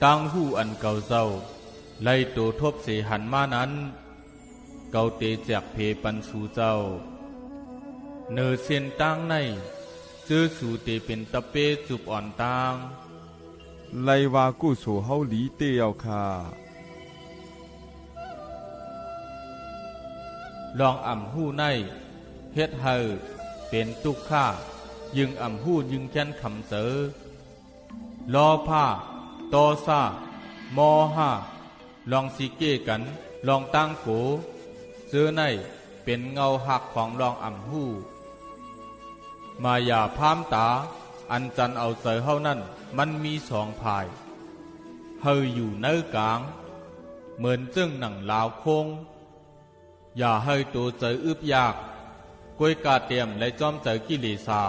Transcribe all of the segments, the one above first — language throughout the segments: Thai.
ตั้งหู้อันเก่าเจ้าไล่ตัวทบเสหันมานั้นเกาเตจากเพปันสู่เจ้าเนอเส้นตั้งในเจอสู่เตเป็นตะเปจุบอ่อนตางไลวากู้สู่เฮาหลีเตียวค่ะลองอ่ำหู้ในเฮ็ดเฮอเป็นตุกข้ายึงอ่ำหู้ยึงแค้นคำเสอลอผ้าตอซามอห้าลองสิเก้กันลองตั้งโกเจอในเป็นเงาหักของลองอ่ำหู้มายาพามตาอันจันเอาเสอเฮานั่นมันมีสองภายเฮออยู่เนื้อกลางเหมือนจึงหนังลาวโคงอย่าให้ตัวเจออึบยากกวยกาเตียมและจอมเจอกิเลสา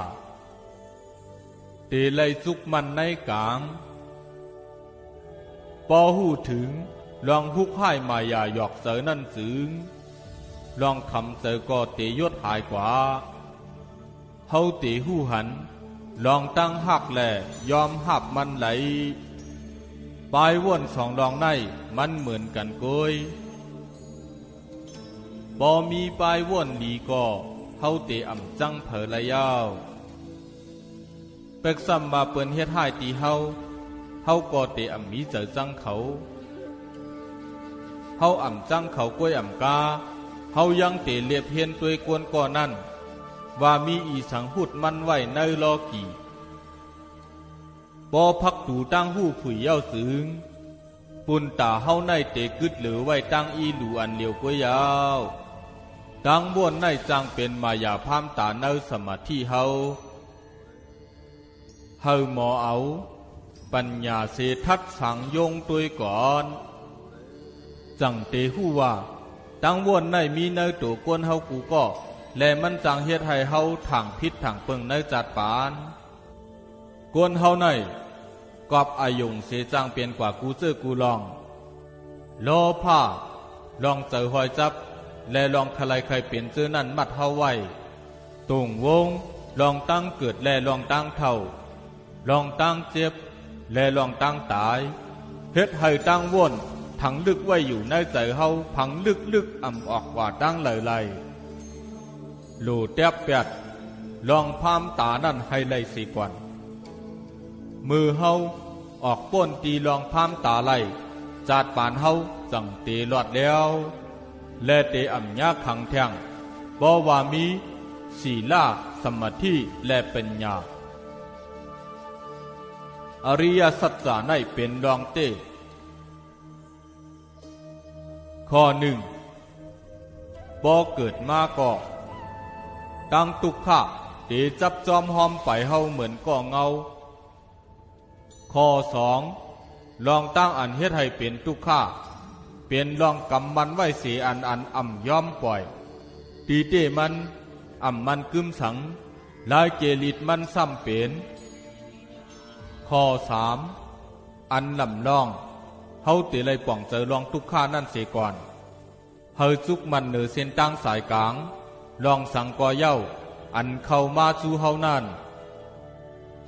เตไลจุกมันในกลางพอหูถึงลองฮุกให้มายาหยอกเจอนั่นจึงลองคำเจอก็เตยศหายกว่าเฮาเตหูหันลองตั้งหักแหล่ยอมหับมันไหลปลายว่นสองลองในมันเหมือนกันกยบ่มีปลายว่นดีก็เฮาเตอ่ำจังเผอละยาวเป็กซ้ำมาเปิ้นเฮ็ดให้ตีเฮาก็เตอ่ำมีเจอจังเขาเฮาอ่ำจังเขากล้วยอ่ำกาเฮายังเตเลียบเฮียนตัวยกวนก่อนั่นว่ามีอีสังหุดมันไว้ในลอกี่บ่พักตูตั้งหู้ผุยเย้าสึงปุ่นตาเฮาในเตกึดเหลือไว้ตั้งอีหลูอันเลียวกวยยาวดังบ้วนในจังเป็นมายาพามตาเนสมาธิเฮาหมอเอาปัญญาเสทัดสังยงตัวยก่อนจังเตหู้ว่าตั้งบ้วนในมีเนตัวกวนเฮากูก็และมันจังเฮ็ดให้เฮาถังพิษถังเปิงในจัดปานกวนเฮาในกอบอายงเสจังเปลี่ยนกว่ากูเจอกูลองโลภาลองเจอหอยจับและลองทลายใครเปลี่ยนเจอนั่นมัดเฮาไว้ตุ่งวงลองตั้งเกิดและลองตั้งเท่าลองตั้งเจ็บและลองตั้งตายเฮ็ดให้ตั้งว่นถังลึกไว้อยู่ในใจเฮาพังลึกอ่ำออกว่าตั้งไหลโลเตียบแปดลองพามตานั่นให้ไล่สีก่อนมือเฮาออกป้นตีลองพามตาไล่จาดปานเฮาจังเตลอดแล้วและเตอ่ำยาขังแทงบ่ว่ามีศีลาสมาธิและปัญญาอริยสัจจาในเป็นรองเต้ข้อหนึ่งบ่เกิดมาก็ตั้งตุกขะเตจับจอมหอมไปเฮาเหมือนก่อเงาข้อสองลองตั้งอันเฮ็ดให้เป็นตุกขะเป็นลองกำมันไว้เสียอันอ่ำย้อมปล่อยตีเต้มันอ่ำมันกึมสังลายเจลิดมันซ้ำเป็นข้อสามอันลำลองเฮาเตเลยป่องเจอลองตุกขะนั่นเสียก่อนเฮาจุกมันเหนือเส้นตั้งสายกลางลองสังกอเย้าอันเข้ามาสู่เฮานั่น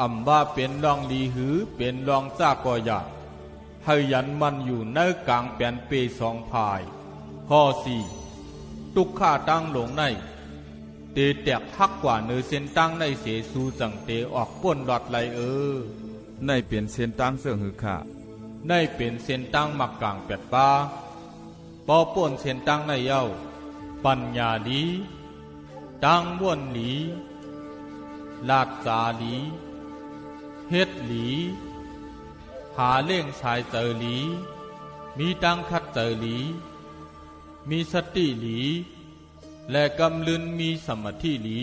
อ่ำว่าเป็นลองลีหือเป็นลองจากกอยาให้ยันมันอยู่ในกลางแปนเปสองพายข้อสี่ตุกข้าตั้งหลงในเตแตกหักกว่าเนื้อเส้นตั้งในเสสูจังเตออกป้นหลอดไหลในเปลี่ยนเส้นตั้งเสื่องหือค่ะในเป็นเส้นตั้งมักกลางแปดป้าปอป้นเส้นตั้งในเย้าปัญญาดีตั้งบ้วนหลีลาดจาหลีเฮ็ดหลีหาเล่งสายเจอหลีมีตั้งคัดเจอหลีมีสติหลีและกำลืนมีสมาธิหลี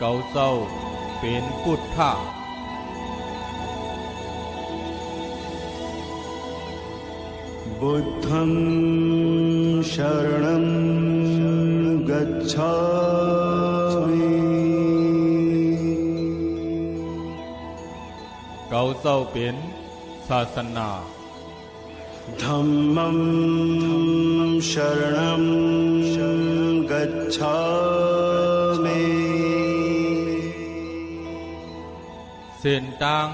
เกาเศร้าเป็นพุทธะบุตังชรณังกัจฉา เศร้าเป็นศาสนา Dhammam Sharanam Gacchami เส้นต่าง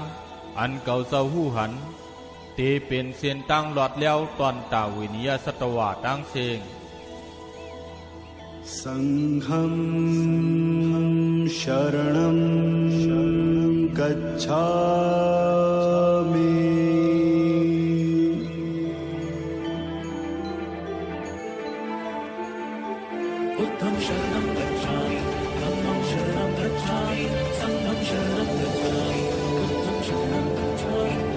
อันเก่าเศร้าหู้หันตีเป็นเส้นต่างหลอดแล้วตอนตาวินิยาสตวาดังเสง Sangham Sharanam Gacchami Buddham Sharanam Gacchami, Dhammam Sharanam Gacchami, Sangham Sharanam Gacchami, Buddham Sharanam Gacchami.